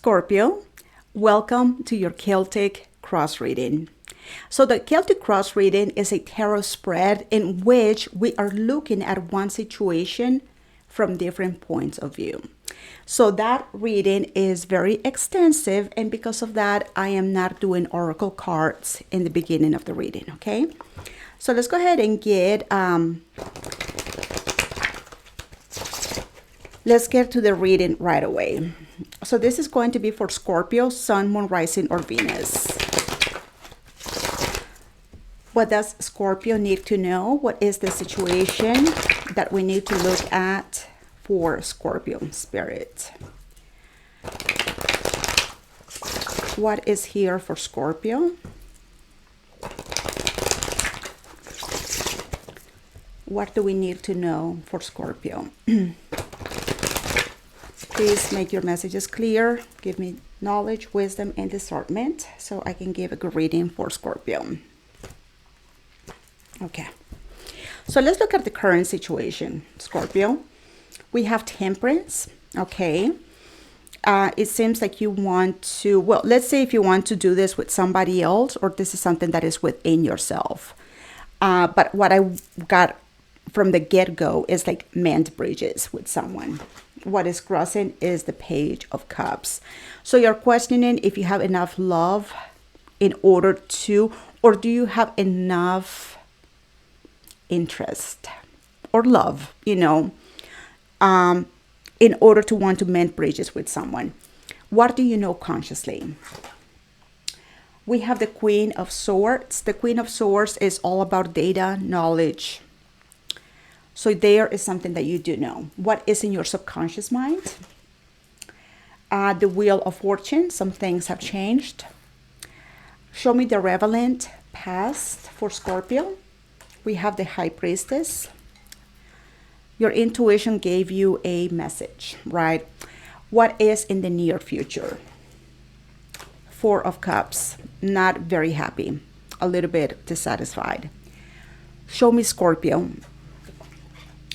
Scorpio, welcome to your Celtic cross reading. So the Celtic cross reading is a tarot spread in which we are looking at one situation from different points of view. So that reading is very extensive, and because of that, I am not doing oracle cards in the beginning of the reading, okay? So let's go ahead and let's get to the reading right away. So this is going to be for Scorpio, Sun, Moon, Rising, or Venus. What does Scorpio need to know? What is the situation that we need to look at for Scorpio Spirit? What is here for Scorpio? What do we need to know for Scorpio? Please make your messages clear. Give me knowledge, wisdom, and discernment so I can give a good reading for Scorpio. Okay. So let's look at the current situation, Scorpio. We have Temperance, okay? It seems like you want to, well, let's say if you want to do this with somebody else, or this is something that is within yourself. But what I got from the get-go is like mend bridges with someone. What is crossing is the Page of Cups. So you're questioning if you have enough love in order to, or do you have enough interest or love, in order to want to mend bridges with someone. What do you know consciously? We have the Queen of Swords. The Queen of Swords is all about data, knowledge. So there is something that you do know. What is in your subconscious mind? The Wheel of Fortune. Some things have changed. Show me the relevant past for Scorpio. We have the High Priestess. Your intuition gave you a message, right? What is in the near future? Four of Cups. Not very happy. A little bit dissatisfied. Show me Scorpio.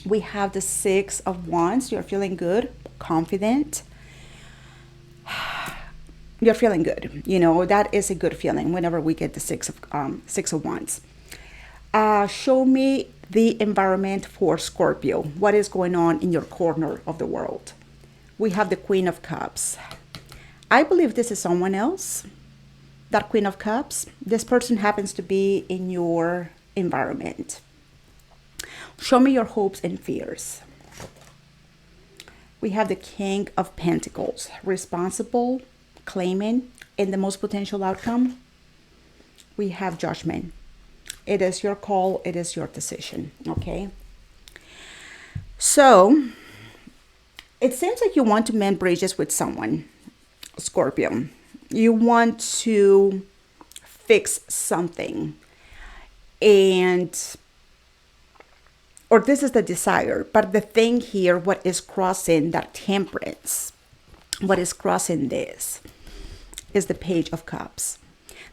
We have the Six of Wands. You're feeling good, confident. You're feeling good. That is a good feeling whenever we get the Six of Wands. Show me the environment for Scorpio. What is going on in your corner of the world? We have the Queen of Cups. I believe this is someone else. That Queen of Cups. This person happens to be in your environment. Show me your hopes and fears. We have the King of Pentacles. Responsible, claiming, and the most potential outcome. We have Judgment. It is your call. It is your decision. Okay. So it seems like you want to mend bridges with someone, Scorpio. You want to fix something, or this is the desire, but the thing here, what is crossing that Temperance, what is crossing this is the Page of Cups.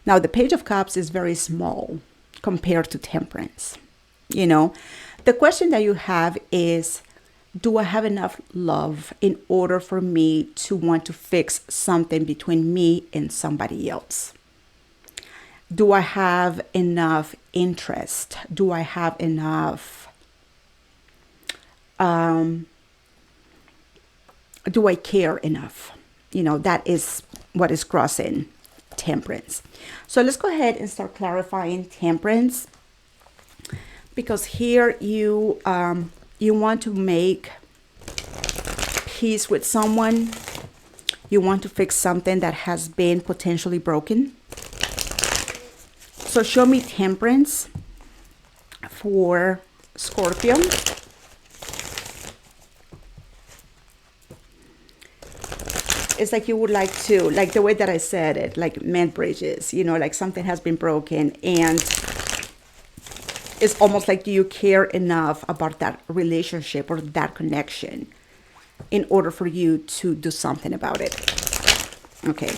Now, the Page of Cups is very small compared to Temperance. The question that you have is, do I have enough love in order for me to want to fix something between me and somebody else? Do I have enough interest? Do I have enough do I care enough? That is what is crossing Temperance. So let's go ahead and start clarifying Temperance, because here you want to make peace with someone. You want to fix something that has been potentially broken. So show me Temperance for Scorpio. It's like you would like to, like the way that I said it, like mend bridges, like something has been broken, and it's almost like, do you care enough about that relationship or that connection in order for you to do something about it? Okay.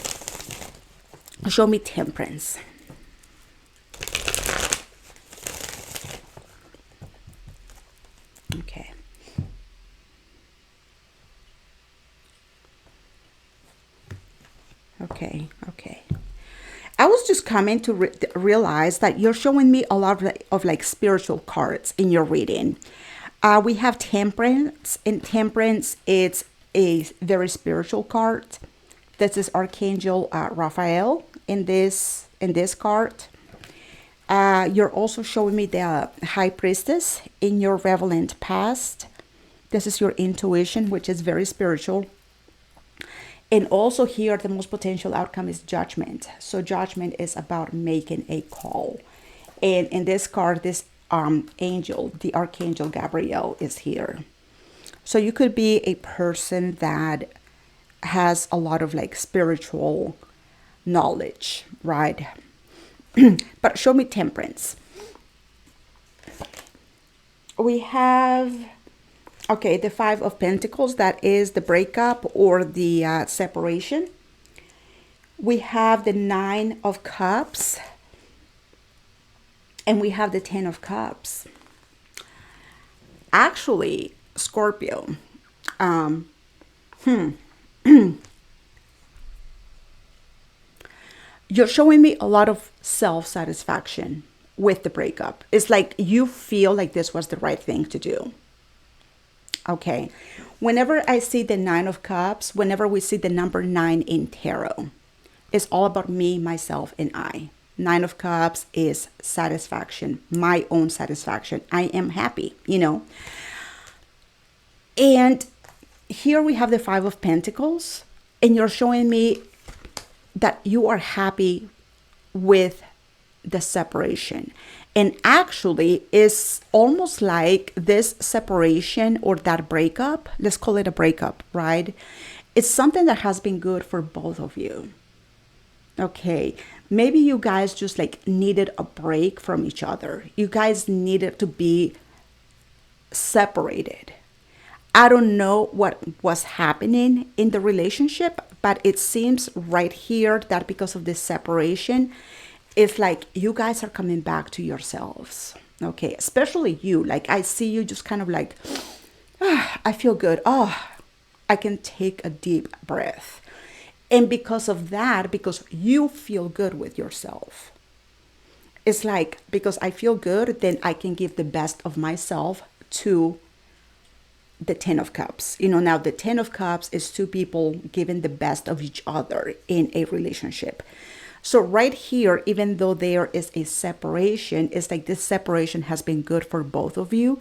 Show me Temperance. Okay. Okay. Okay. I was just coming to realize that you're showing me a lot of like spiritual cards in your reading. We have Temperance, and Temperance, it's a very spiritual card. This is Archangel Raphael in this card. You're also showing me the High Priestess in your relevant past. This is your intuition, which is very spiritual. And also here, the most potential outcome is Judgment. So Judgment is about making a call. And in this card, this angel, the Archangel Gabriel, is here. So you could be a person that has a lot of like spiritual knowledge, right? But show me Temperance. We have, okay, the Five of Pentacles. That is the breakup or the separation. We have the Nine of Cups. And we have the Ten of Cups. Actually, Scorpio. You're showing me a lot of self-satisfaction with the breakup. It's like you feel like this was the right thing to do. Okay. Whenever I see the Nine of Cups, whenever we see the number 9 in tarot, it's all about me, myself, and I. Nine of Cups is satisfaction, my own satisfaction. I am happy, you know. And here we have the Five of Pentacles, and you're showing me that you are happy with the separation. And actually, it's almost like this separation or that breakup, let's call it a breakup, right? It's something that has been good for both of you. Okay, maybe you guys just like needed a break from each other. You guys needed to be separated. I don't know what was happening in the relationship, but it seems right here that because of this separation, it's like you guys are coming back to yourselves. Okay, especially you. Like I see you just kind of like, I feel good. Oh, I can take a deep breath. And because of that, because you feel good with yourself, it's like, because I feel good, then I can give the best of myself to the Ten of Cups. You know, now the Ten of Cups is two people giving the best of each other in a relationship. So right here, even though there is a separation, it's like this separation has been good for both of you.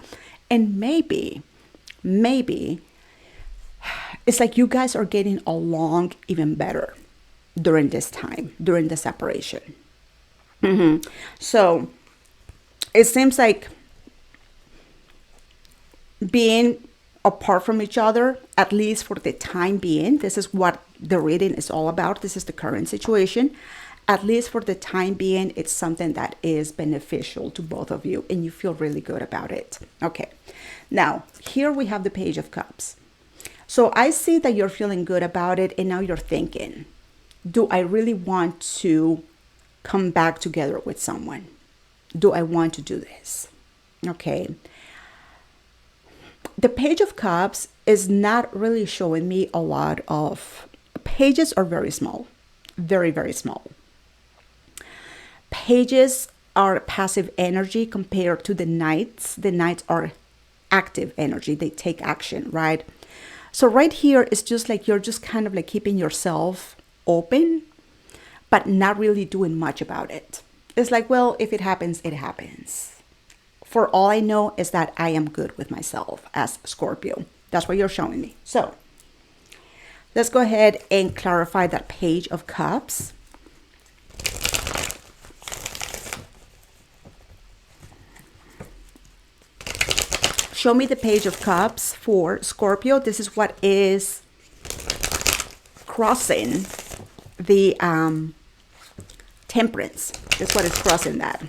And maybe, it's like you guys are getting along even better during this time, during the separation. So it seems like being apart from each other, at least for the time being, this is what the reading is all about. This is the current situation. At least for the time being, it's something that is beneficial to both of you and you feel really good about it. Okay, now here we have the Page of Cups. So I see that you're feeling good about it, and now you're thinking, do I really want to come back together with someone? Do I want to do this? Okay. The Page of Cups is not really showing me a lot of... Pages are very small. Very, very small. Pages are passive energy compared to the Knights. The Knights are active energy. They take action, right? So right here, it's just like you're just kind of like keeping yourself open, but not really doing much about it. It's like, well, if it happens, it happens. For all I know is that I am good with myself as Scorpio. That's what you're showing me. So let's go ahead and clarify that Page of Cups. Show me the Page of Cups for Scorpio. This is what is crossing the Temperance. That's what is crossing that.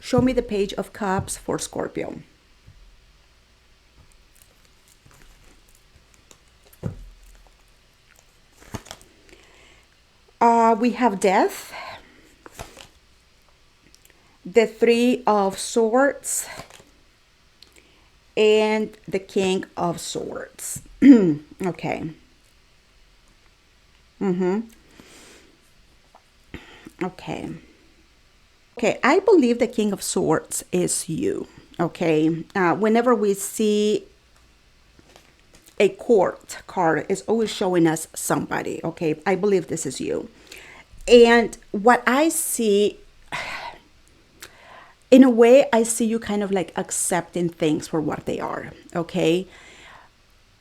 Show me the Page of Cups for Scorpio. We have Death, the Three of Swords, and the King of Swords. Okay. Okay. Okay, I believe the King of Swords is you. Okay. Whenever we see a court card, it's always showing us somebody. Okay. I believe this is you. And what I see, in a way, I see you kind of like accepting things for what they are. Okay.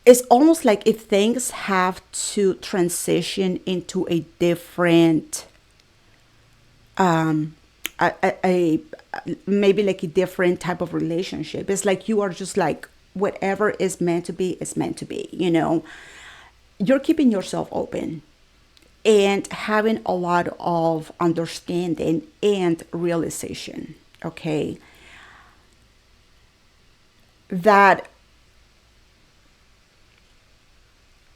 It's almost like if things have to transition into a different, a maybe like a different type of relationship. It's like you are just like, whatever is meant to be is meant to be, you know. You're keeping yourself open and having a lot of understanding and realization, okay, that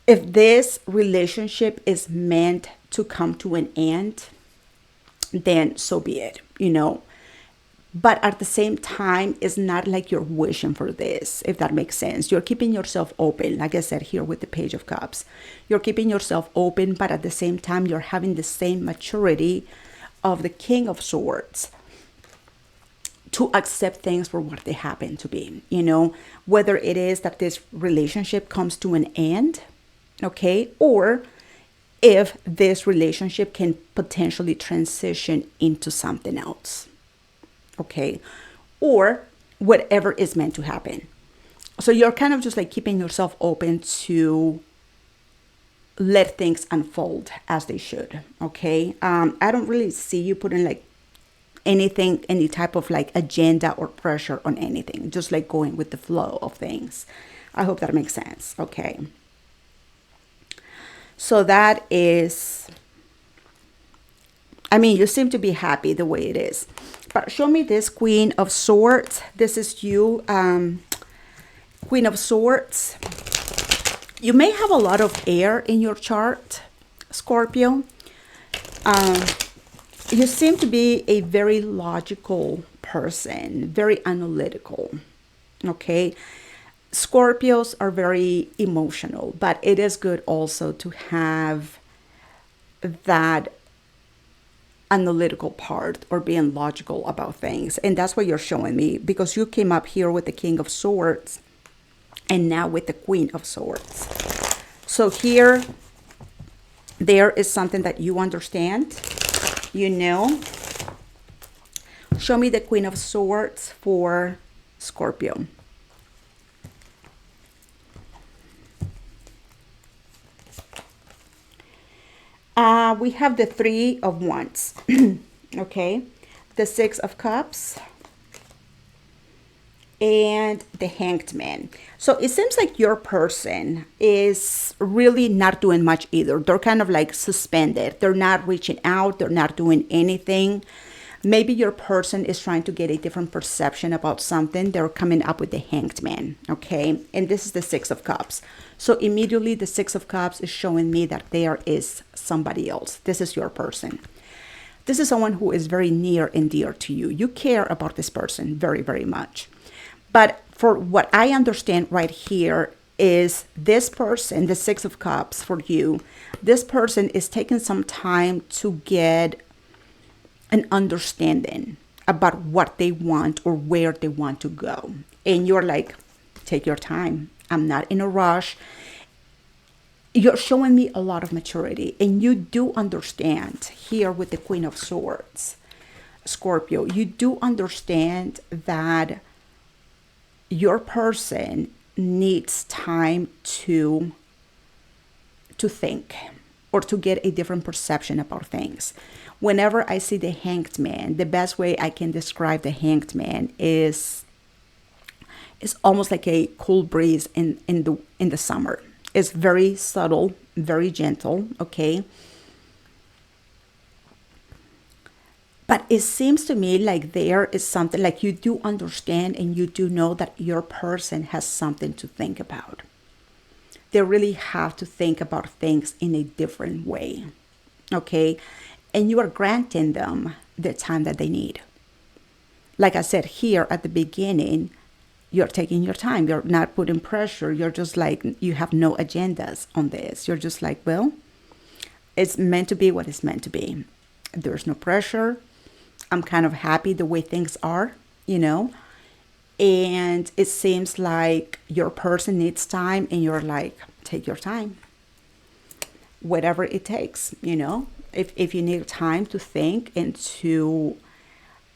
if this relationship is meant to come to an end, then so be it, you know. But at the same time, it's not like you're wishing for this, if that makes sense. You're keeping yourself open, like I said here with the Page of Cups. You're keeping yourself open, but at the same time, you're having the same maturity of the King of Swords to accept things for what they happen to be, you know, whether it is that this relationship comes to an end, okay, or if this relationship can potentially transition into something else. Okay, or whatever is meant to happen. So you're kind of just like keeping yourself open to let things unfold as they should. Okay, I don't really see you putting like anything, any type of like agenda or pressure on anything, just like going with the flow of things. I hope that makes sense. Okay, so that is, I mean, you seem to be happy the way it is. But show me this Queen of Swords. This is you, Queen of Swords. You may have a lot of air in your chart, Scorpio. You seem to be a very logical person, very analytical, okay? Scorpios are very emotional, but it is good also to have that analytical part or being logical about things. And that's what you're showing me, because you came up here with the King of Swords and now with the Queen of Swords. So here, there is something that you understand, you know. Show me the Queen of Swords for Scorpio. We have the Three of Wands, okay, the Six of Cups, and the Hanged Man. So it seems like your person is really not doing much either. They're kind of like suspended. They're not reaching out. They're not doing anything. Maybe your person is trying to get a different perception about something. They're coming up with the Hanged Man, okay? And this is the Six of Cups. So immediately the Six of Cups is showing me that there is somebody else. This is your person. This is someone who is very near and dear to you. You care about this person very, very much. But for what I understand right here is this person, the Six of Cups for you, this person is taking some time to get an understanding about what they want or where they want to go. And you're like, take your time. I'm not in a rush. You're showing me a lot of maturity, and you do understand here with the Queen of Swords, Scorpio, you do understand that your person needs time to think or to get a different perception about things. Whenever I see the Hanged Man, the best way I can describe the Hanged Man is almost like a cool breeze in the summer. It's very subtle, very gentle, okay? But it seems to me like there is something, like you do understand and you do know that your person has something to think about. They really have to think about things in a different way, okay? And you are granting them the time that they need. Like I said here at the beginning, you're taking your time. You're not putting pressure. You're just like, you have no agendas on this. You're just like, well, It's meant to be what it's meant to be. There's no pressure. I'm kind of happy the way things are, you know. And it seems like your person needs time, and you're like, take your time. Whatever it takes, you know. If you need time to think and to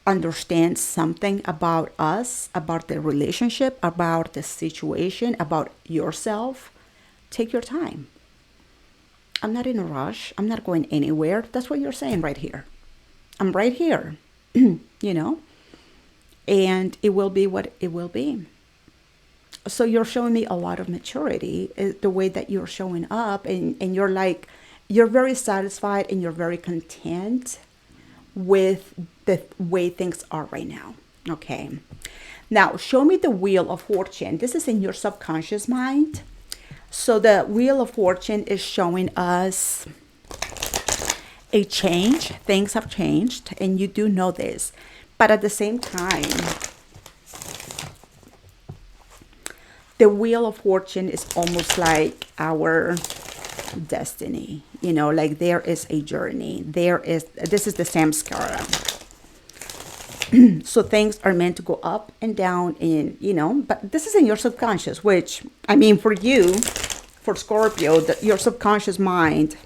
understand something about us, about the relationship, about the situation, about yourself, take your time. I'm not in a rush. I'm not going anywhere. That's what you're saying right here. I'm right here, you know, and it will be what it will be. So you're showing me a lot of maturity, the way that you're showing up, and you're like, you're very satisfied and you're very content with the way things are right now. Okay. Now, show me the Wheel of Fortune. This is in your subconscious mind. So the Wheel of Fortune is showing us a change. Things have changed, and you do know this. But at the same time, the Wheel of Fortune is almost like our destiny. You know, like there is a journey. This is the samskara. So things are meant to go up and down, and, you know, but this is in your subconscious, which, I mean, for you, for Scorpio, your subconscious mind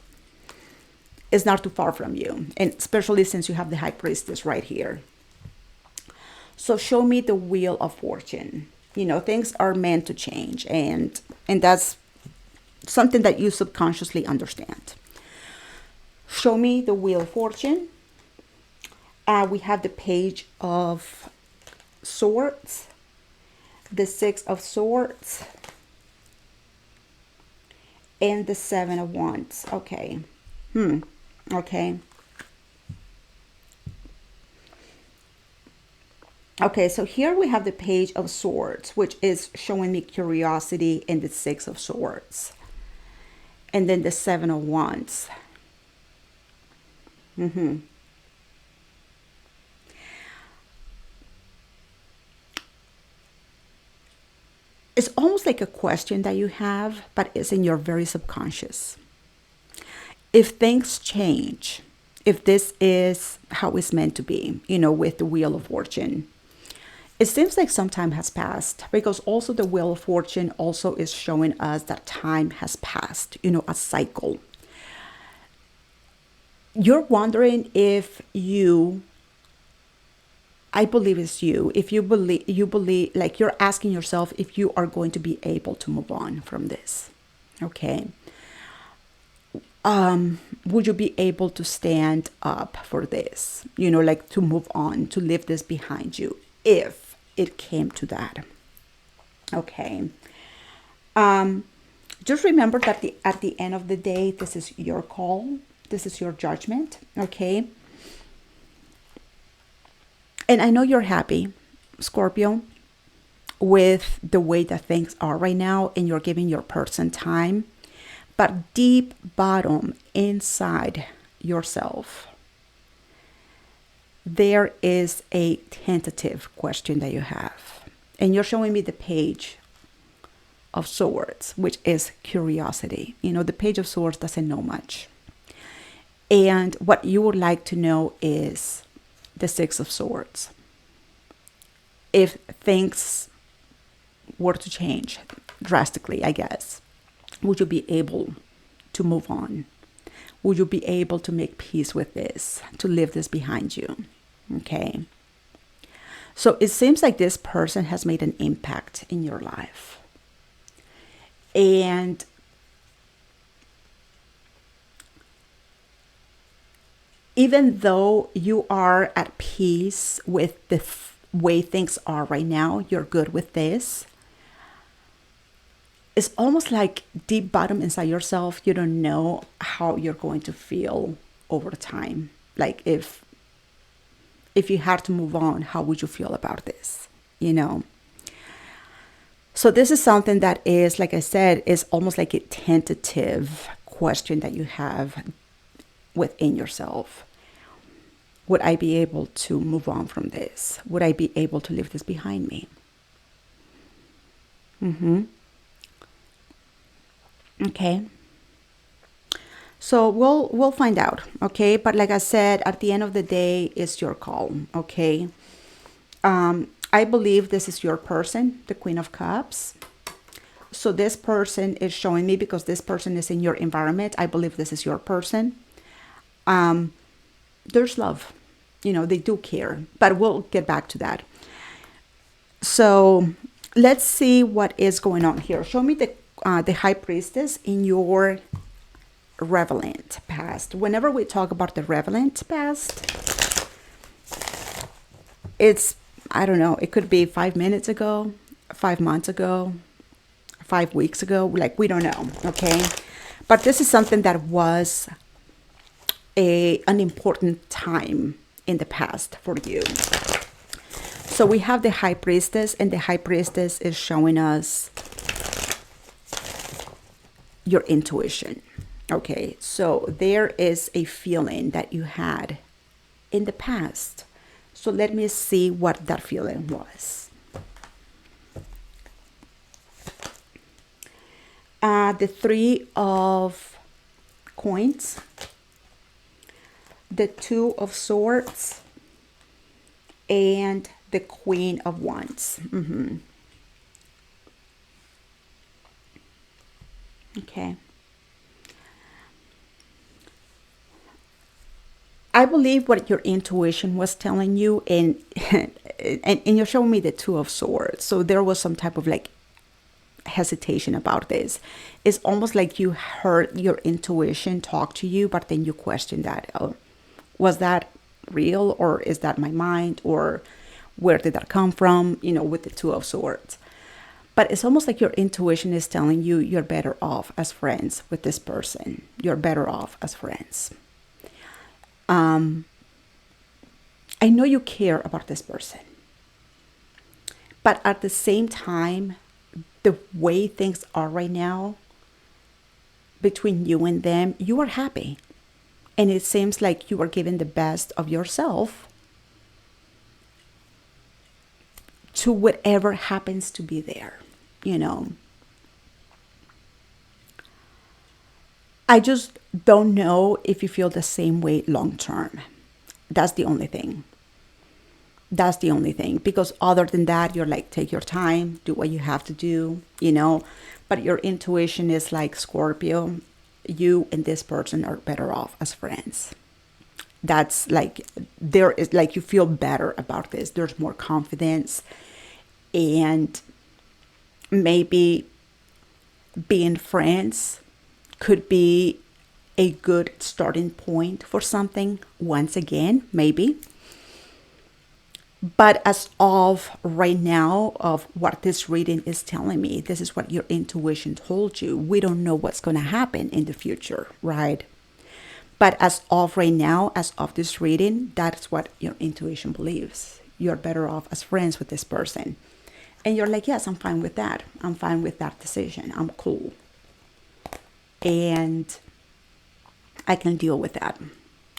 is not too far from you. And especially since you have the High Priestess right here. So show me the Wheel of Fortune. You know, things are meant to change, and that's something that you subconsciously understand. Show me the Wheel of Fortune. We have the Page of Swords, the Six of Swords, and the Seven of Wands. Okay. Okay. Okay, so here we have the Page of Swords, which is showing me curiosity, and the Six of Swords. And then the Seven of Wands. It's almost like a question that you have, but it's in your very subconscious. If things change, if this is how it's meant to be, you know, with the Wheel of Fortune, it seems like some time has passed, because also the Wheel of Fortune also is showing us that time has passed, you know, a cycle. You're wondering if I believe it's you. If you believe, like you're asking yourself if you are going to be able to move on from this. Okay. Would you be able to stand up for this? You know, like to move on, to leave this behind you, if it came to that. Okay. Just remember that at the end of the day, this is your call. This is your judgment. Okay. And I know you're happy, Scorpio, with the way that things are right now, and you're giving your person time. But deep bottom inside yourself, there is a tentative question that you have. And you're showing me the Page of Swords, which is curiosity. You know, the Page of Swords doesn't know much. And what you would like to know is the Six of Swords. If things were to change drastically, I guess, would you be able to move on? Would you be able to make peace with this, to leave this behind you? Okay. So it seems like this person has made an impact in your life. And even though you are at peace with the way things are right now, you're good with this. It's almost like deep bottom inside yourself, you don't know how you're going to feel over time. Like if you had to move on, how would you feel about this? You know? So this is something that is, like I said, is almost like a tentative question that you have within yourself. Would I be able to move on from this? Would I be able to leave this behind me? Okay. So we'll find out, okay? But like I said, at the end of the day, it's your call, okay? I believe this is your person, the Queen of Cups. So this person is showing me, because this person is in your environment, I believe this is your person. There's love. You know, they do care, but we'll get back to that. So let's see what is going on here. Show me the High Priestess in your relevant past. Whenever we talk about the relevant past, it's, I don't know, it could be 5 minutes ago, 5 months ago, 5 weeks ago, like we don't know, okay? But this is something that was an important time in the past for you. So we have the High Priestess, and the High Priestess is showing us your intuition. Okay, so there is a feeling that you had in the past. So let me see what that feeling was. The Three of Coins, the Two of Swords, and the Queen of Wands. Okay. I believe what your intuition was telling you, and you're showing me the Two of Swords. So there was some type of like hesitation about this. It's almost like you heard your intuition talk to you, but then you question that. Oh, was that real, or is that my mind, or where did that come from? You know, with the Two of Swords. But it's almost like your intuition is telling you you're better off as friends with this person. You're better off as friends. I know you care about this person, but at the same time, the way things are right now between you and them, you are happy. And it seems like you are giving the best of yourself to whatever happens to be there, you know. I just don't know if you feel the same way long term. That's the only thing. That's the only thing. Because other than that, you're like, take your time, do what you have to do, you know. But your intuition is like, Scorpio, you and this person are better off as friends. That's like, there is like, you feel better about this. There's more confidence. And maybe being friends could be a good starting point for something once again, maybe. But as of right now, of what this reading is telling me, this is what your intuition told you. We don't know what's going to happen in the future, right? But as of right now, as of this reading, that's what your intuition believes. You're better off as friends with this person. And you're like, yes, I'm fine with that. I'm fine with that decision. I'm cool. And I can deal with that,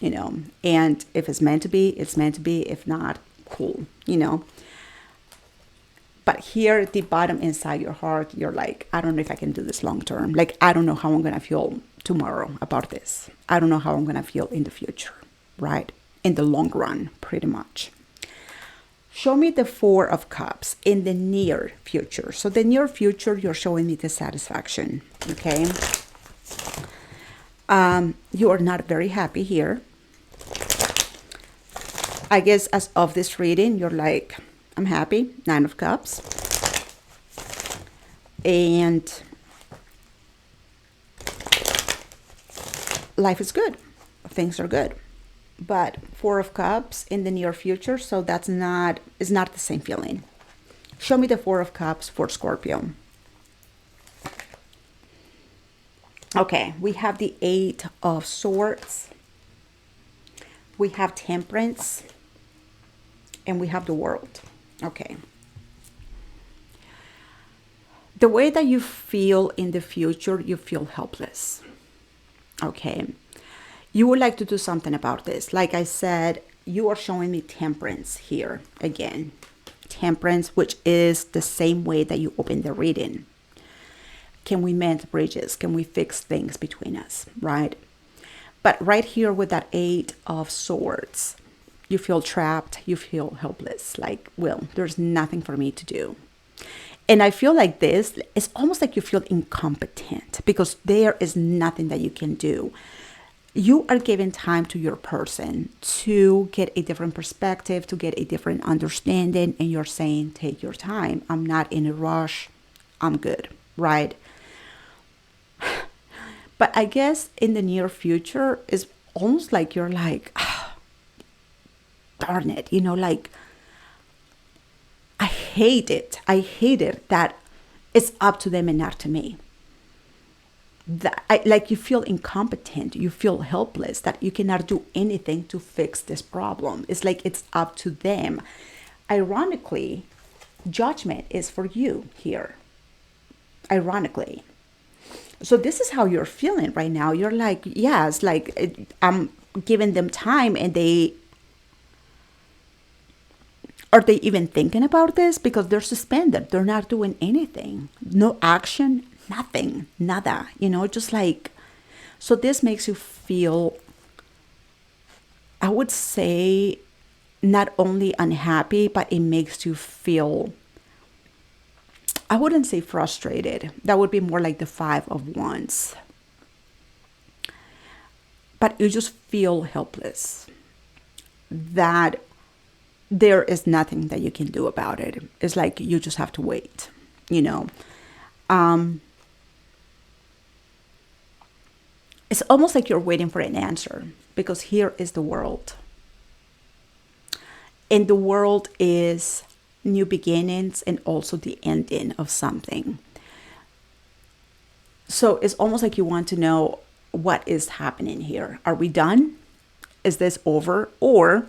you know. And if it's meant to be, it's meant to be. If not, cool, you know. But here at the bottom inside your heart, you're like, I don't know if I can do this long term. Like, I don't know how I'm going to feel tomorrow about this. I don't know how I'm going to feel in the future, right? In the long run, pretty much. Show me the Four of Cups in the near future. So the near future, you're showing me dissatisfaction, okay? You are not very happy here. I guess as of this reading, you're like, I'm happy. Nine of Cups. And life is good. Things are good. But Four of Cups in the near future, so that's not, it's not the same feeling. Show me the Four of Cups for Scorpio. Okay, we have the Eight of Swords. We have Temperance. And we have the World. Okay. The way that you feel in the future, you feel helpless. Okay. You would like to do something about this. Like I said, you are showing me Temperance here again. Temperance, which is the same way that you open the reading. Can we mend bridges? Can we fix things between us, right? But right here with that Eight of Swords, you feel trapped, you feel helpless, like, well, there's nothing for me to do. And I feel like this, it's almost like you feel incompetent because there is nothing that you can do. You are giving time to your person to get a different perspective, to get a different understanding. And you're saying, take your time. I'm not in a rush. I'm good, right? But I guess in the near future, it's almost like you're like, ah, darn it, you know, like, I hate it. I hate it that it's up to them and not to me. Like you feel incompetent. You feel helpless that you cannot do anything to fix this problem. It's like it's up to them. Ironically, judgment is for you here. Ironically. So this is how you're feeling right now. You're like, yes, like I'm giving them time and are they even thinking about this? Because they're suspended. They're not doing anything. No action, nothing, nada. You know, just like, so this makes you feel, I would say, not only unhappy, but it makes you feel, I wouldn't say frustrated. That would be more like the Five of Wands. But you just feel helpless. That there is nothing that you can do about it. It's like you just have to wait, you know. It's almost like you're waiting for an answer because here is the World. And the World is new beginnings and also the ending of something. So it's almost like you want to know what is happening here. Are we done? Is this over? Or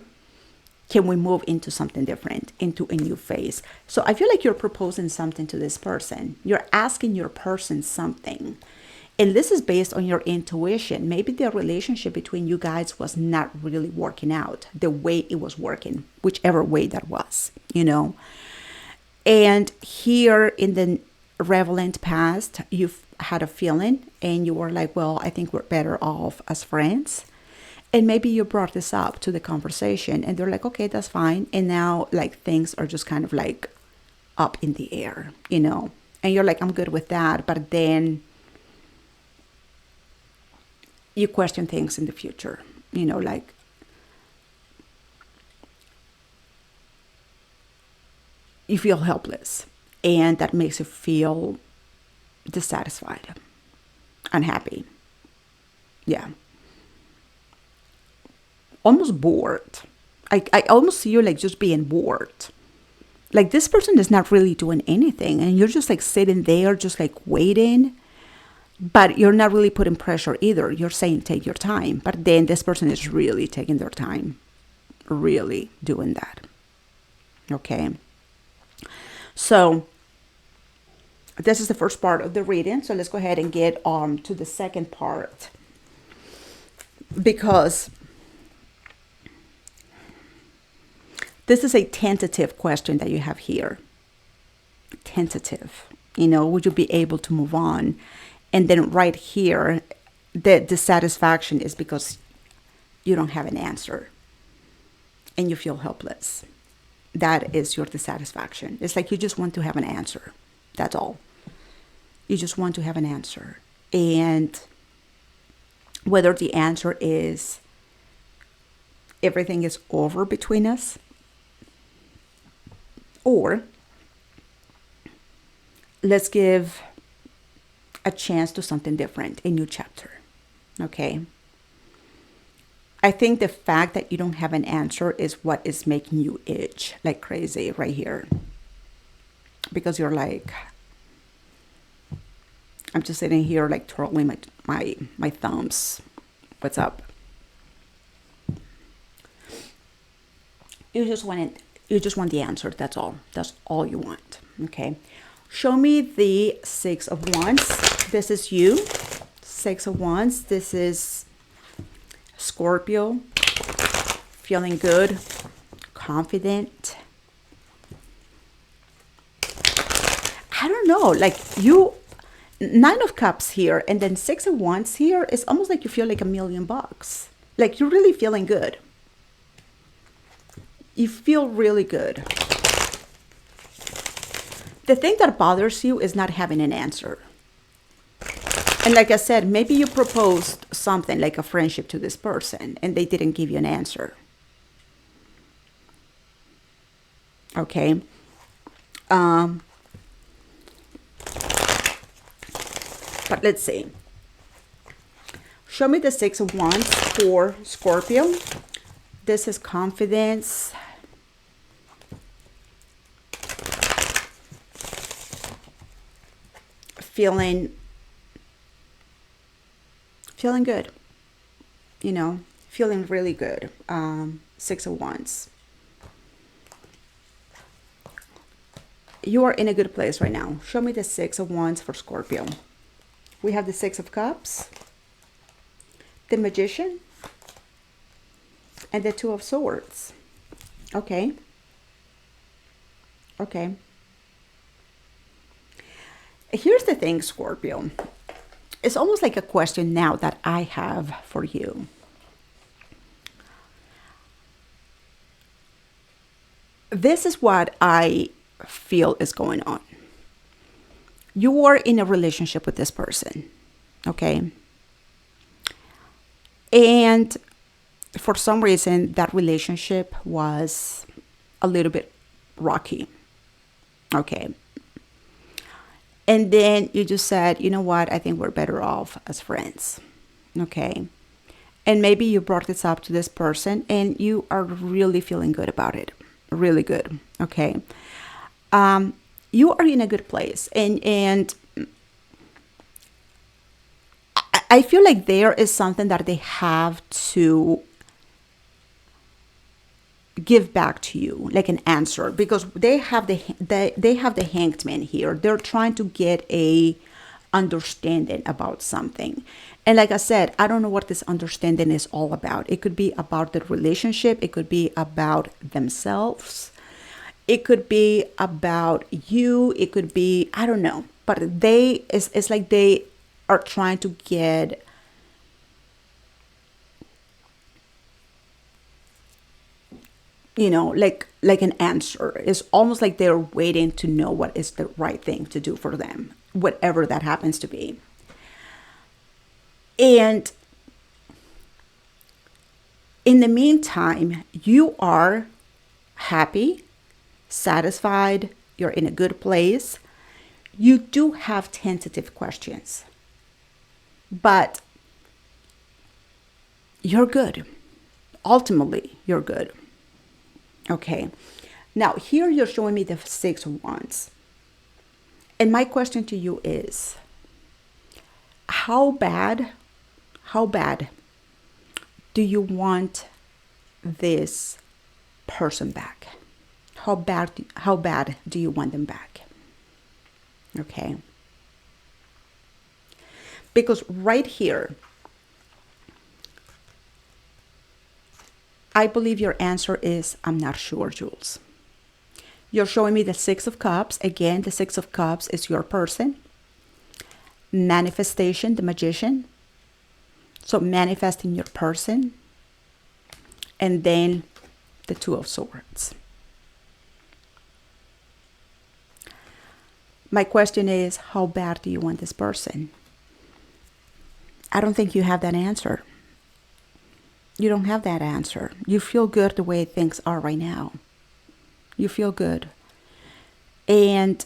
can we move into something different, into a new phase? So I feel like you're proposing something to this person. You're asking your person something. And this is based on your intuition. Maybe the relationship between you guys was not really working out the way it was working, whichever way that was, you know. And here in the relevant past, you've had a feeling and you were like, well, I think we're better off as friends. And maybe you brought this up to the conversation and they're like, okay, that's fine. And now like things are just kind of like up in the air, you know, and you're like, I'm good with that. But then you question things in the future, you know, like you feel helpless and that makes you feel dissatisfied, unhappy. Yeah. Almost bored. I almost see you like just being bored. Like this person is not really doing anything and you're just like sitting there just like waiting, but you're not really putting pressure either. You're saying take your time, but then this person is really taking their time, really doing that. Okay. So this is the first part of the reading. So let's go ahead and get on to the second part, because this is a tentative question that you have here. Tentative. You know, would you be able to move on? And then right here, the dissatisfaction is because you don't have an answer and you feel helpless. That is your dissatisfaction. It's like you just want to have an answer. That's all. You just want to have an answer. And whether the answer is everything is over between us, or let's give a chance to something different, a new chapter. Okay. I think the fact that you don't have an answer is what is making you itch like crazy right here. Because you're like, I'm just sitting here like twirling my thumbs. What's up? You just want the answer. That's all. That's all you want. Okay. Show me the Six of Wands. This is you. Six of Wands. This is Scorpio. Feeling good. Confident. I don't know. Like you, Nine of Cups here and then Six of Wands here, it's almost like you feel like $1,000,000. Like you're really feeling good. You feel really good. The thing that bothers you is not having an answer. And like I said, maybe you proposed something like a friendship to this person and they didn't give you an answer. Okay. But let's see. Show me the Six of Wands for Scorpio. This is confidence. Feeling good. You know, feeling really good. Six of Wands. You are in a good place right now. Show me the Six of Wands for Scorpio. We have the Six of Cups, the Magician, and the Two of Swords. Okay. Okay. Here's the thing, Scorpio. It's almost like a question now that I have for you. This is what I feel is going on. You are in a relationship with this person, okay? And for some reason, that relationship was a little bit rocky, okay? And then you just said, you know what, I think we're better off as friends, okay? And maybe you brought this up to this person and you are really feeling good about it, really good, okay? You are in a good place, and I feel like there is something that they have to give back to you, like an answer, because they have the Hanged Man here. They're trying to get a understanding about something, and like I said, I don't know what this understanding is all about. It could be about the relationship. It could be about themselves. It could be about you. It could be, I don't know. But it's like they are trying to get like an answer. It's almost like they're waiting to know what is the right thing to do for them, whatever that happens to be. And in the meantime, you are happy, satisfied, you're in a good place. You do have tentative questions, but you're good. Ultimately, you're good. Okay. Now, here you're showing me the Six of Wands. And my question to you is, how bad do you want this person back? How bad do you want them back? Okay. Because right here, I believe your answer is, I'm not sure, Jules. You're showing me the Six of Cups. Again, the Six of Cups is your person. Manifestation, the Magician. So manifesting your person. And then the Two of Swords. My question is, how bad do you want this person? I don't think you have that answer. You don't have that answer. You feel good the way things are right now. You feel good. And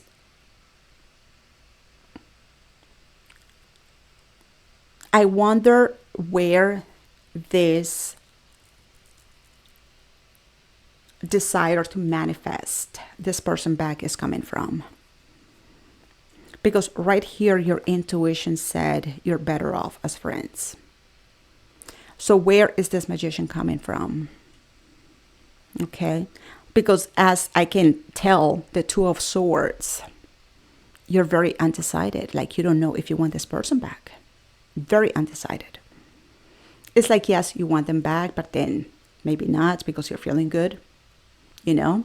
I wonder where this desire to manifest this person back is coming from. Because right here, your intuition said you're better off as friends. So where is this Magician coming from? Okay. Because as I can tell, the Two of Swords, you're very undecided. Like you don't know if you want this person back. Very undecided. It's like, yes, you want them back, but then maybe not because you're feeling good, you know?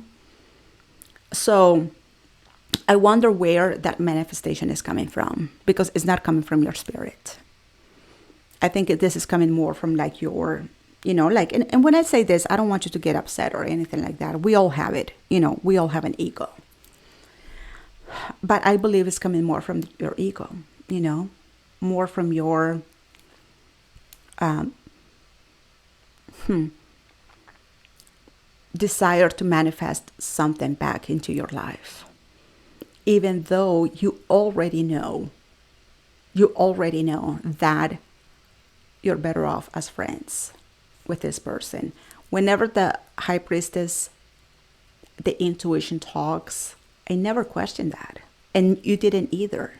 So I wonder where that manifestation is coming from, because it's not coming from your spirit. I think this is coming more from like your, like, and when I say this, I don't want you to get upset or anything like that. We all have it, we all have an ego. But I believe it's coming more from your ego, more from your desire to manifest something back into your life. Even though you already know that you're better off as friends with this person. Whenever the high priestess, the intuition talks, I never questioned that. And you didn't either.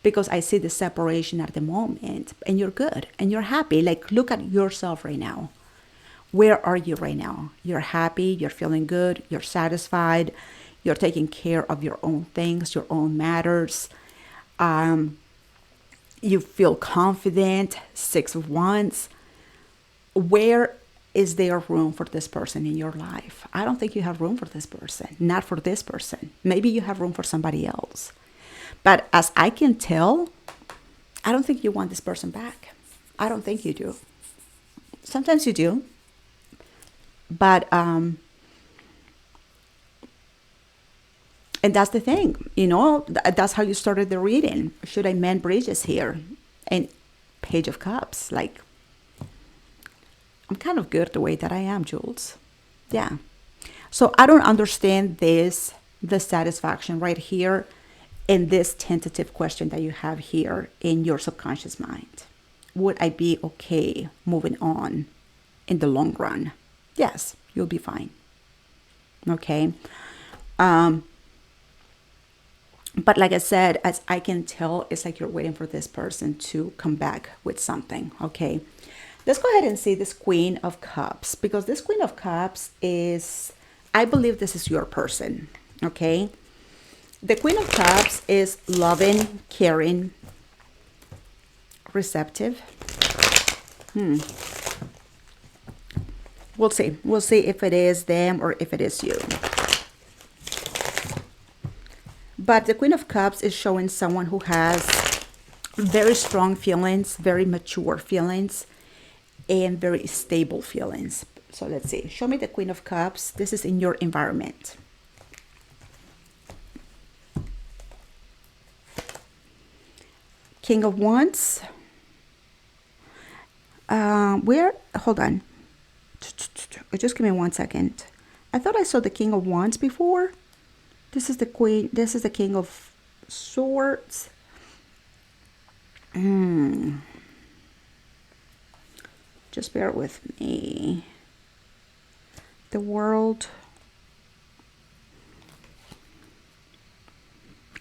Because I see the separation at the moment, and you're good and you're happy. Like, look at yourself right now. Where are you right now? You're happy, you're feeling good, you're satisfied, you're taking care of your own things, your own matters. You feel confident, 6 of Wands. Where is there room for this person in your life? I don't think you have room for this person, not for this person. Maybe you have room for somebody else. But as I can tell, I don't think you want this person back. I don't think you do. Sometimes you do. But, and that's the thing, that's how you started the reading. Should I mend bridges here? And Page of Cups, like, I'm kind of good the way that I am, Jules. Yeah. So I don't understand the satisfaction right here in this tentative question that you have here in your subconscious mind. Would I be okay moving on in the long run? Yes, you'll be fine. Okay. But like I said, as I can tell, it's like you're waiting for this person to come back with something. Okay. Let's go ahead and see this Queen of Cups, because this Queen of Cups is, I believe this is your person. Okay. The Queen of Cups is loving, caring, receptive. We'll see. We'll see if it is them or if it is you. But the Queen of Cups is showing someone who has very strong feelings, very mature feelings, and very stable feelings. So let's see. Show me the Queen of Cups. This is in your environment. King of Wands. Hold on. Just give me 1 second. I thought I saw the King of Wands before. This is the Queen. This is the King of Swords. Just bear with me. The World.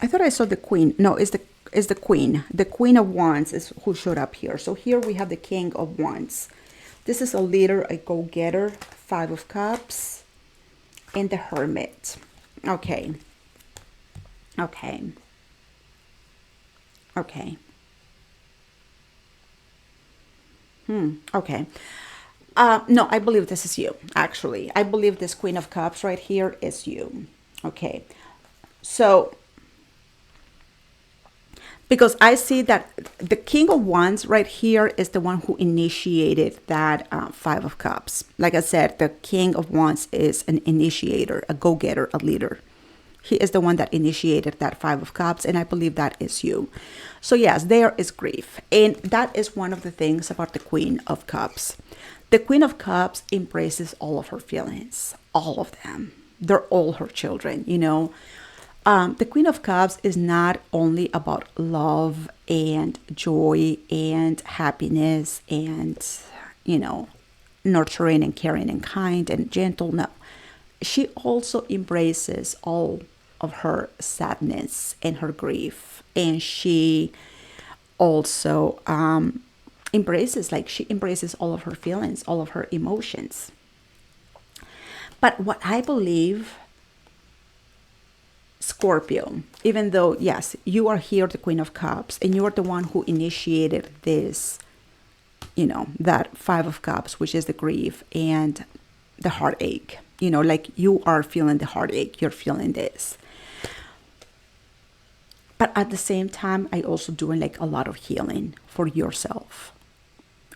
I thought I saw the Queen. No, it's the Queen. The Queen of Wands is who showed up here. So here we have the King of Wands. This is a leader, a go-getter, 5 of Cups, and the Hermit. Okay. Okay. Okay. Okay. No, I believe this is you, actually. I believe this Queen of Cups right here is you. Okay. So, because I see that the King of Wands right here is the one who initiated that 5 of Cups. Like I said, the King of Wands is an initiator, a go-getter, a leader. He is the one that initiated that 5 of Cups, and I believe that is you. So yes, there is grief. And that is one of the things about the Queen of Cups. The Queen of Cups embraces all of her feelings, all of them. They're all her children, you know. The Queen of Cups is not only about love and joy and happiness and, you know, nurturing and caring and kind and gentle. No, she also embraces all of her sadness and her grief. And she also embraces all of her feelings, all of her emotions. But what I believe, Scorpio, even though, yes, you are here, the Queen of Cups, and you are the one who initiated this, you know, that 5 of Cups, which is the grief and the heartache, you know, like you are feeling the heartache, you're feeling this. But at the same time, I also doing like a lot of healing for yourself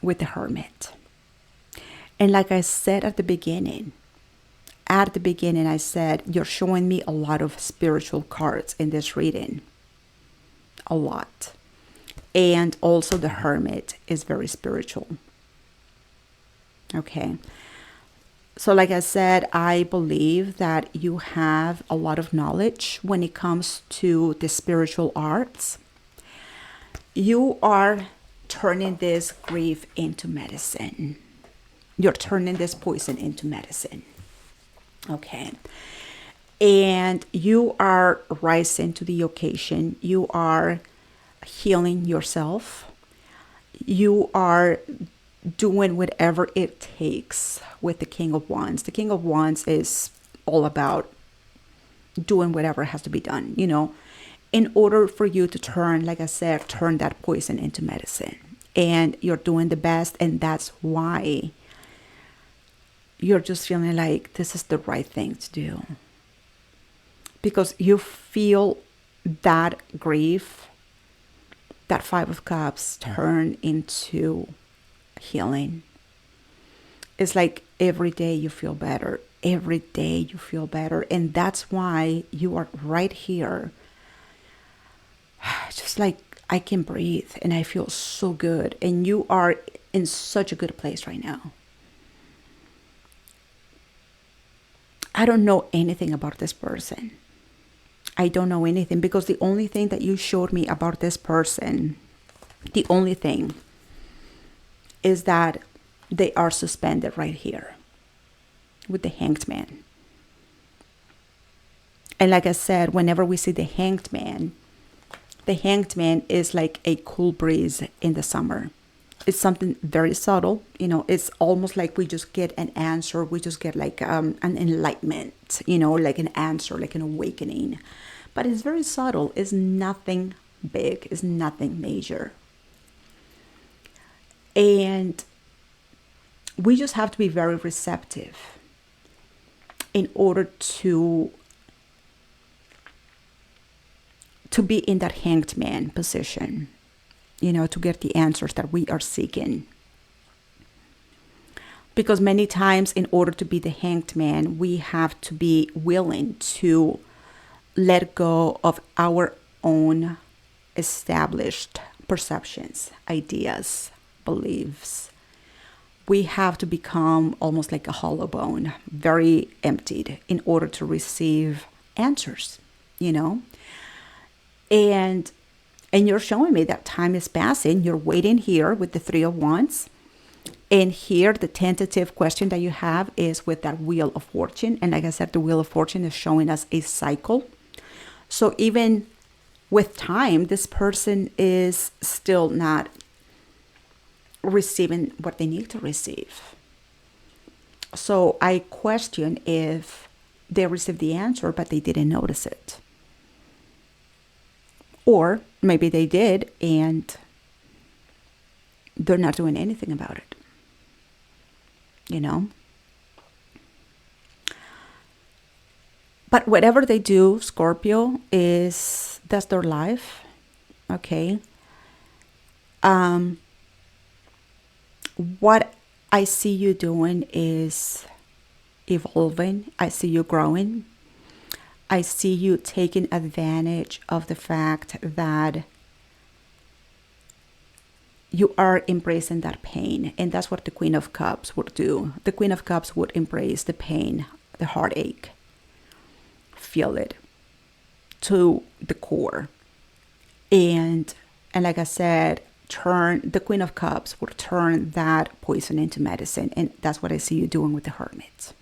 with the Hermit. And like I said at the beginning, I said, you're showing me a lot of spiritual cards in this reading. A lot. And also the Hermit is very spiritual. Okay. So like I said, I believe that you have a lot of knowledge when it comes to the spiritual arts. You are turning this grief into medicine. You're turning this poison into medicine. Okay. And you are rising to the occasion. You are healing yourself. You are doing whatever it takes with the King of Wands. The King of Wands is all about doing whatever has to be done, you know, in order for you to turn, like I said, turn that poison into medicine. And you're doing the best, and that's why you're just feeling like this is the right thing to do. Because you feel that grief, that Five of Cups, turn into healing. It's like every day you feel better. Every day you feel better. And that's why you are right here. Just like I can breathe and I feel so good. And you are in such a good place right now. I don't know anything about this person. I don't know anything, because the only thing that you showed me about this person, the only thing is that they are suspended right here with the Hanged Man. And like I said, whenever we see the Hanged Man is like a cool breeze in the summer. It's something very subtle, you know. It's almost like we just get an answer. We just get like an enlightenment, you know, like an answer, like an awakening. But it's very subtle. It's nothing big. It's nothing major. And we just have to be very receptive in order to be in that Hanged Man position, you know, to get the answers that we are seeking. Because many times, in order to be the Hanged Man, we have to be willing to let go of our own established perceptions, ideas, beliefs. We have to become almost like a hollow bone, very emptied, in order to receive answers, you know. And you're showing me that time is passing. You're waiting here with the Three of Wands. And here, the tentative question that you have is with that Wheel of Fortune. And like I said, the Wheel of Fortune is showing us a cycle. So even with time, this person is still not receiving what they need to receive. So I question if they received the answer, but they didn't notice it. Or maybe they did, and they're not doing anything about it. You know? But whatever they do, Scorpio, that's their life. Okay? What I see you doing is evolving. I see you growing. I see you taking advantage of the fact that you are embracing that pain. And that's what the Queen of Cups would do. The Queen of Cups would embrace the pain, the heartache. Feel it to the core. And like I said, the Queen of Cups would turn that poison into medicine. And that's what I see you doing with the Hermit.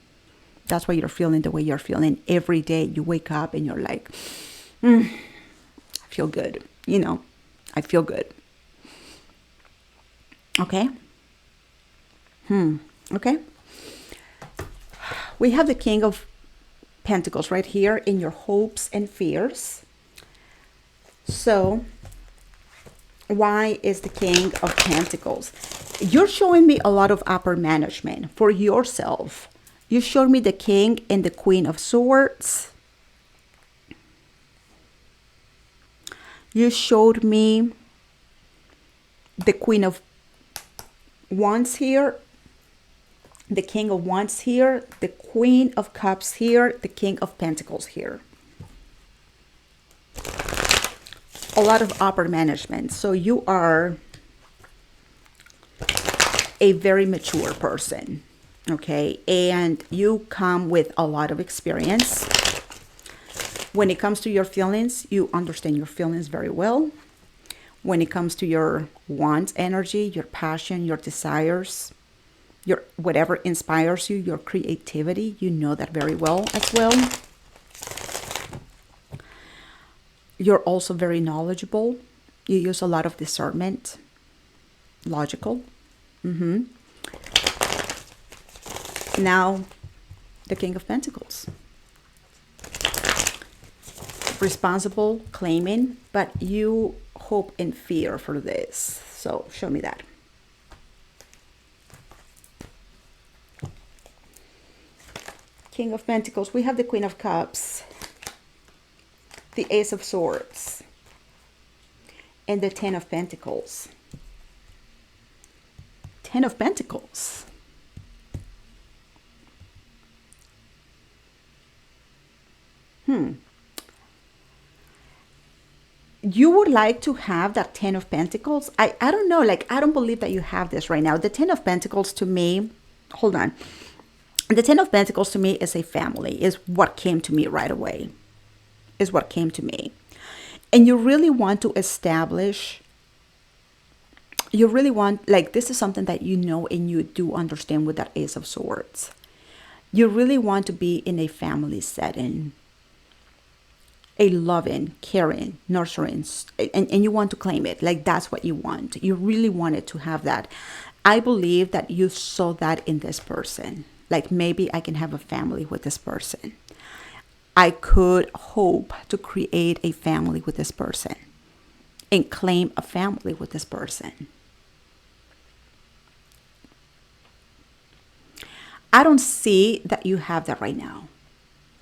That's why you're feeling the way you're feeling. Every day you wake up and you're like, I feel good. You know, I feel good. Okay? Okay? We have the King of Pentacles right here in your hopes and fears. So, why is the King of Pentacles? You're showing me a lot of upper management for yourself. You showed me the King and the Queen of Swords. You showed me the Queen of Wands here, the King of Wands here, the Queen of Cups here, the King of Pentacles here. A lot of upper management. So you are a very mature person, okay? And you come with a lot of experience. When it comes to your feelings, you understand your feelings very well. When it comes to your wants energy, your passion, your desires, your whatever inspires you, your creativity, you know that very well as well. You're also very knowledgeable. You use a lot of discernment, logical. Now, the King of Pentacles. Responsible, claiming, but you hope and fear for this. So show me that. King of Pentacles. We have the Queen of Cups, the Ace of Swords, and the Ten of Pentacles. Ten of Pentacles. You would like to have that Ten of Pentacles. I don't know, like, I don't believe that you have this right now. The Ten of Pentacles to me, hold on. The Ten of Pentacles to me is a family, is what came to me right away. Is what came to me. And you really want to establish, you really want, like, this is something that you know and you do understand with that Ace of Swords. You really want to be in a family setting. A loving, caring, nurturing, and you want to claim it. Like, that's what you want. You really wanted to have that. I believe that you saw that in this person. Like, maybe I can have a family with this person. I could hope to create a family with this person and claim a family with this person. I don't see that you have that right now.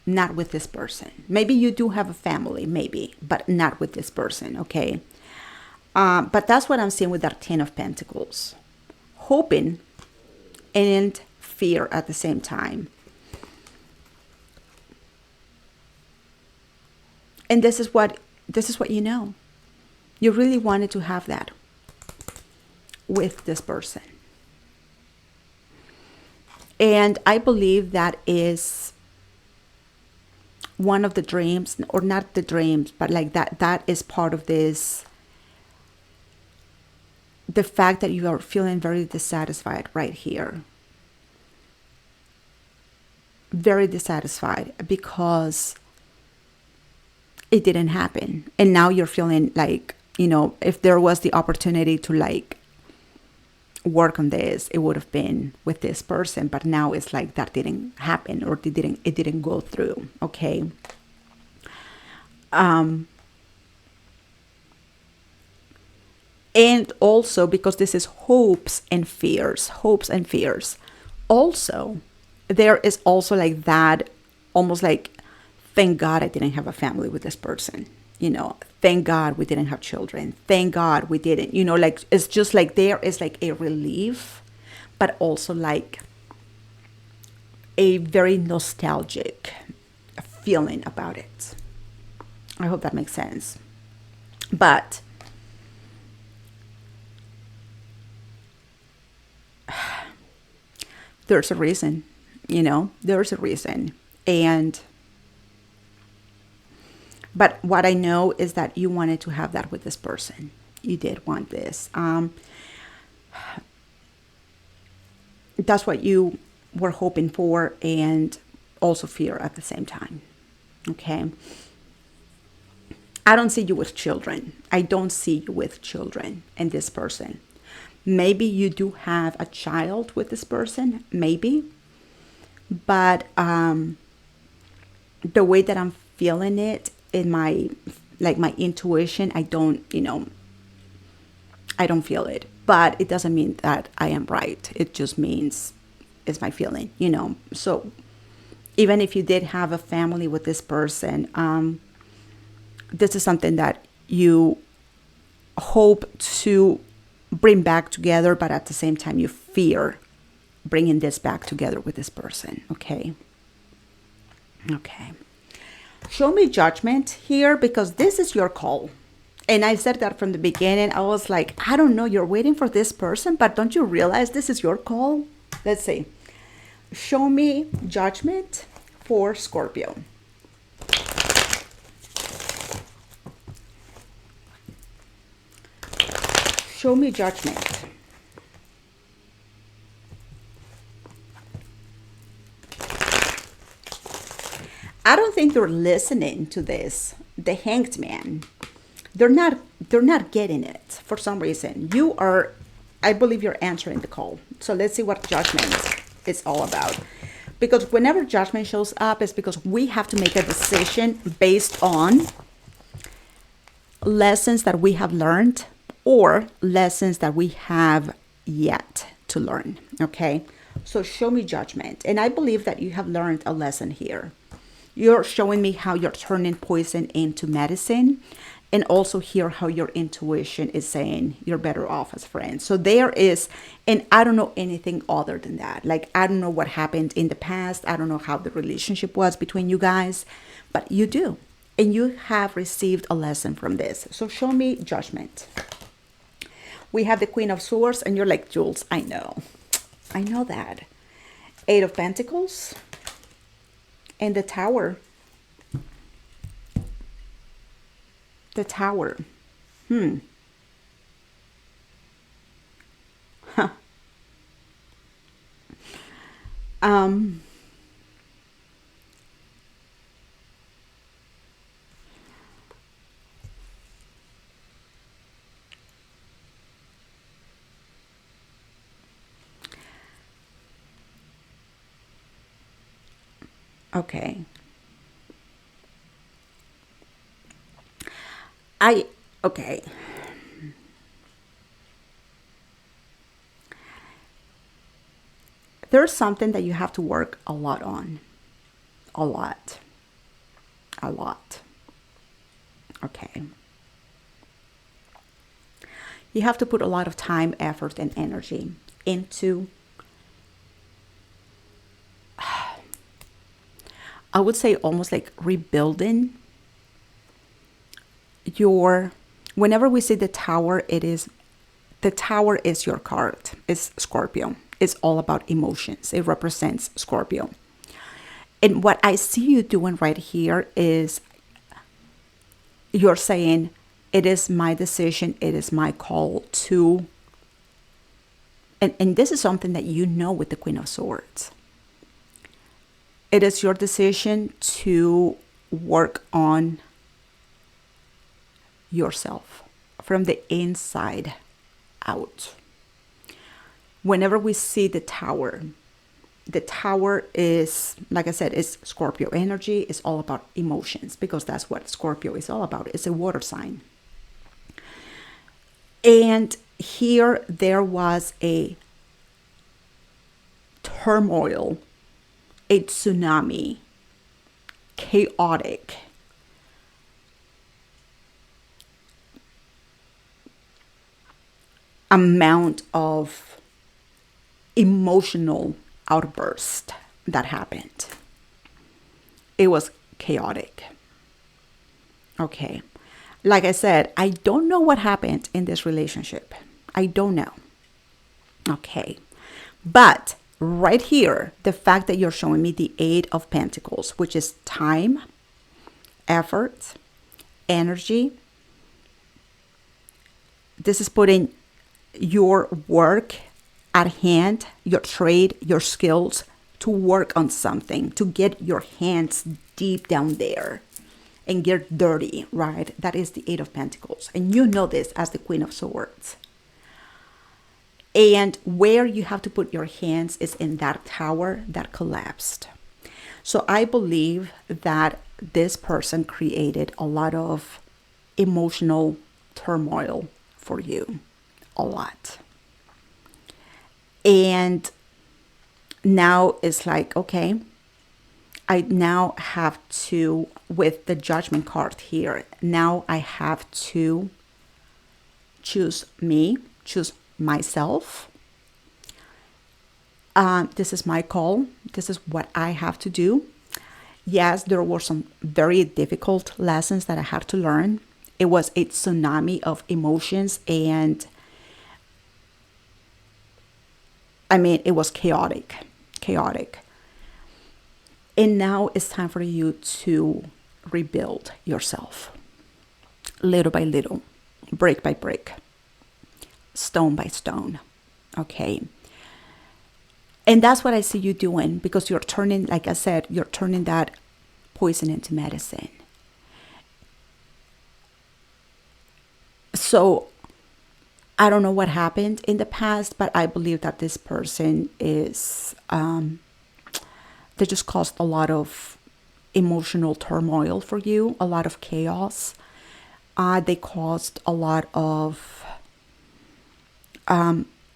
Not with this person. Maybe you do have a family, maybe, but not with this person, okay? But that's what I'm seeing with that Ten of Pentacles. Hoping and fear at the same time. And this is what you know. You really wanted to have that with this person. And I believe that is one of the dreams, or not the dreams, but like that is part of this, the fact that you are feeling very dissatisfied right here. Very dissatisfied because it didn't happen. And now you're feeling like, you know, if there was the opportunity to like work on this, it would have been with this person, but now it's like that didn't happen, or it didn't go through. Okay. And also because this is hopes and fears. Also, there is also like that, almost like, thank God I didn't have a family with this person. You know, thank God we didn't have children. Thank God we didn't, you know, like, it's just like there is like a relief, but also like a very nostalgic feeling about it. I hope that makes sense. But there's a reason, you know, there's a reason. But what I know is that you wanted to have that with this person. You did want this. That's what you were hoping for, and also fear at the same time. Okay. I don't see you with children. I don't see you with children and this person. Maybe you do have a child with this person, maybe. But the way that I'm feeling it, in my intuition, I don't feel it. But it doesn't mean that I am right. It just means it's my feeling, you know. So even if you did have a family with this person, this is something that you hope to bring back together, but at the same time you fear bringing this back together with this person. Okay. Show me judgment here, because this is your call. And I said that from the beginning. I was like, I don't know, you're waiting for this person, but don't you realize this is your call? Let's see. Show me judgment for Scorpio. Show me judgment. I don't think they're listening to this. The Hanged Man. They're not getting it for some reason. You are, I believe you're answering the call. So let's see what judgment is all about. Because whenever judgment shows up, it's because we have to make a decision based on lessons that we have learned or lessons that we have yet to learn. Okay. So show me judgment. And I believe that you have learned a lesson here. You're showing me how you're turning poison into medicine, and also hear how your intuition is saying you're better off as friends. So there is, and I don't know anything other than that. Like, I don't know what happened in the past. I don't know how the relationship was between you guys, but you do. And you have received a lesson from this. So show me judgment. We have the Queen of Swords, and you're like, Jules, I know that. Eight of Pentacles. And the Tower. The Tower. Huh. Okay. Okay. There's something that you have to work a lot on. A lot. Okay. You have to put a lot of time, effort, and energy into, I would say, almost like rebuilding your, whenever we see the Tower, the Tower is your card. It's Scorpio. It's all about emotions. It represents Scorpio. And what I see you doing right here is you're saying, it is my decision. It is my call to, and this is something that you know with the Queen of Swords. It is your decision to work on yourself from the inside out. Whenever we see the Tower is, like I said, is Scorpio energy. It's all about emotions, because that's what Scorpio is all about. It's a water sign. And here there was a turmoil, a tsunami, chaotic, amount of emotional outburst that happened. It was chaotic. Okay. Like I said, I don't know what happened in this relationship. I don't know. Okay. But right here, the fact that you're showing me the Eight of Pentacles, which is time, effort, energy. This is putting your work at hand, your trade, your skills to work on something, to get your hands deep down there and get dirty, right? That is the Eight of Pentacles. And you know this as the Queen of Swords. And where you have to put your hands is in that Tower that collapsed. So I believe that this person created a lot of emotional turmoil for you. A lot. And now it's like, okay, I now have to, with the Judgment card here, now I have to choose me, choose myself. This is my call. This is what I have to do. Yes, there were some very difficult lessons that I had to learn. It was a tsunami of emotions, and I mean, it was chaotic. And now it's time for you to rebuild yourself, little by little, brick by brick, stone by stone. Okay. And that's what I see you doing, because you're turning, like I said, you're turning that poison into medicine. So I don't know what happened in the past, but I believe that this person is, they just caused a lot of emotional turmoil for you, a lot of chaos. They caused a lot of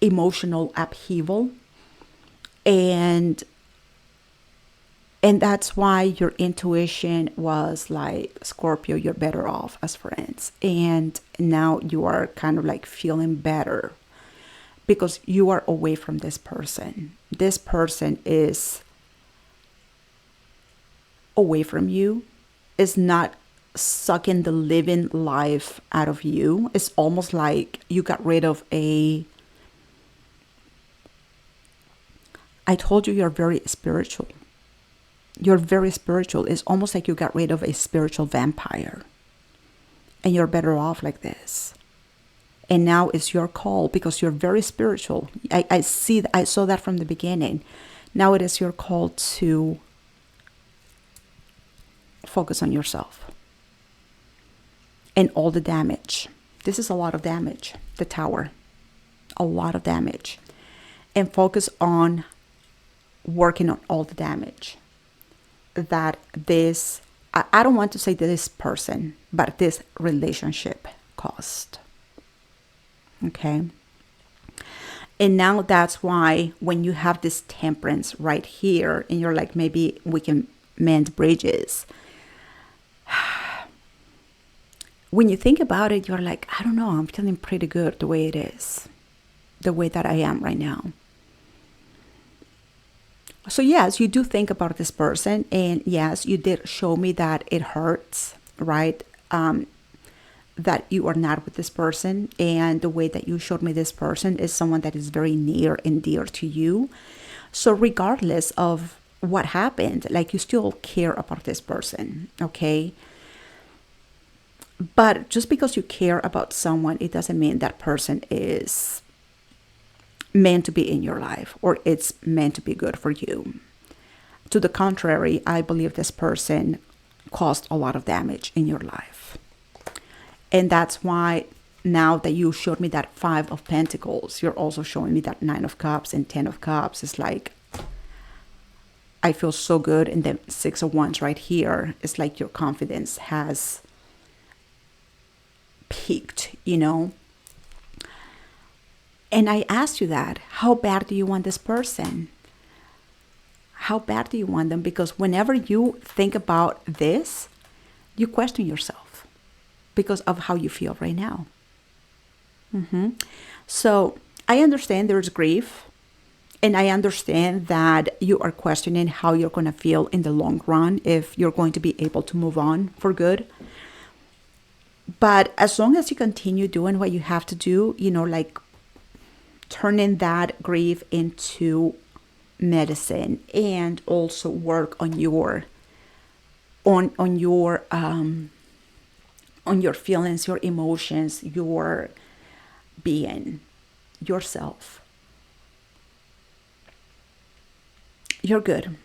emotional upheaval. And that's why your intuition was like, Scorpio, you're better off as friends. And now you are kind of like feeling better because you are away from this person. This person is away from you, is not sucking the living life out of you. It's almost like you got rid of I told you you're very spiritual. You're very spiritual. It's almost like you got rid of a spiritual vampire. And you're better off like this. And now it's your call, because you're very spiritual. I saw that from the beginning. Now it is your call to focus on yourself. And all the damage. This is a lot of damage. The Tower. A lot of damage. And focus on working on all the damage that this, I don't want to say this person, but this relationship caused. Okay. And now that's why when you have this Temperance right here, and you're like, maybe we can mend bridges. When you think about it, you're like, I don't know, I'm feeling pretty good the way it is, the way that I am right now. So yes, you do think about this person, and yes, you did show me that it hurts, right? That you are not with this person, and the way that you showed me this person is someone that is very near and dear to you. So regardless of what happened, like, you still care about this person, okay? But just because you care about someone, it doesn't mean that person is meant to be in your life, or it's meant to be good for you. To the contrary, I believe this person caused a lot of damage in your life. And that's why now that you showed me that 5 of Pentacles, you're also showing me that 9 of Cups and 10 of Cups. It's like, I feel so good. And then 6 of Wands right here, it's like your confidence has peaked, you know. And I asked you that, how bad do you want this person? How bad do you want them? Because whenever you think about this, you question yourself because of how you feel right now. So I understand there's grief, and I understand that you are questioning how you're going to feel in the long run, if you're going to be able to move on for good. But as long as you continue doing what you have to do, you know, like turning that grief into medicine, and also work on your feelings, your emotions, your being, yourself. You're good.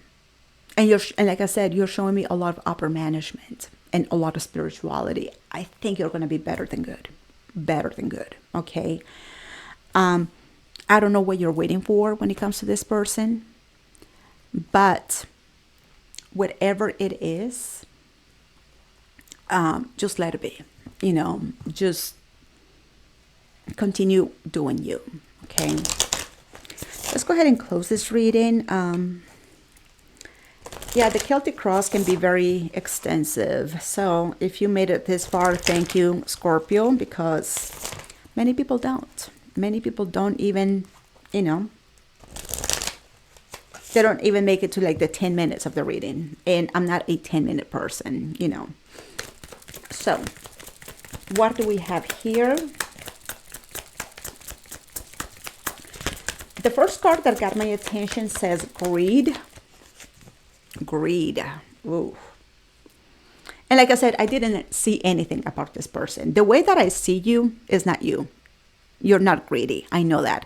And like I said, you're showing me a lot of upper management and a lot of spirituality. I think you're going to be better than good. Okay. I don't know what you're waiting for when it comes to this person, but whatever it is, just let it be, you know, just continue doing you. Okay. Let's go ahead and close this reading. Yeah, the Celtic cross can be very extensive. So if you made it this far, thank you, Scorpio, because many people don't. Many people don't even, you know, they don't even make it to like the 10 minutes of the reading. And I'm not a 10-minute person, you know. So what do we have here? The first card that got my attention says greed. Greed. Ooh. And like I said, I didn't see anything about this person. The way that I see you is not you. You're not greedy. I know that.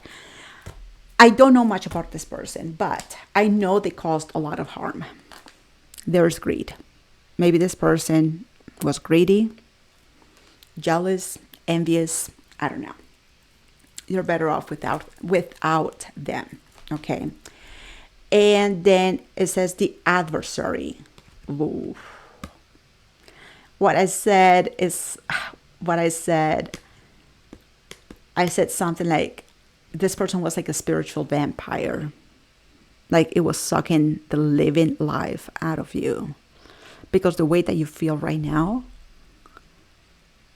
I don't know much about this person, but I know they caused a lot of harm. There's greed. Maybe this person was greedy, jealous, envious. I don't know. You're better off without them. Okay. And then it says the adversary. Ooh. What I said is what I said. I said something like this person was like a spiritual vampire. Like it was sucking the living life out of you. Because the way that you feel right now,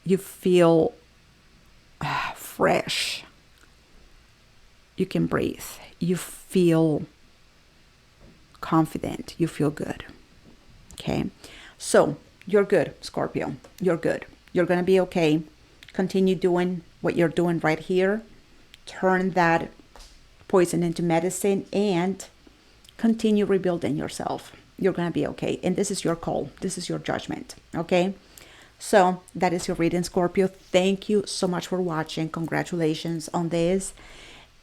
you feel fresh. You can breathe. You feel confident. You feel good. Okay. So you're good, Scorpio. You're good. You're going to be okay. Continue doing what you're doing right here. Turn that poison into medicine and continue rebuilding yourself. You're going to be okay. And this is your call. This is your judgment. Okay. So that is your reading, Scorpio. Thank you so much for watching. Congratulations on this.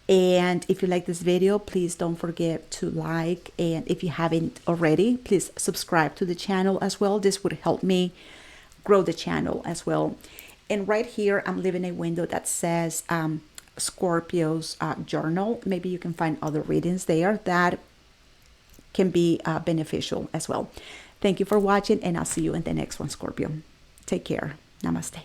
And if you like this video, please don't forget to like. And if you haven't already, please subscribe to the channel as well. This would help me grow the channel as well. And right here, I'm leaving a window that says Scorpio's journal. Maybe you can find other readings there that can be beneficial as well. Thank you for watching, and I'll see you in the next one, Scorpio. Take care. Namaste.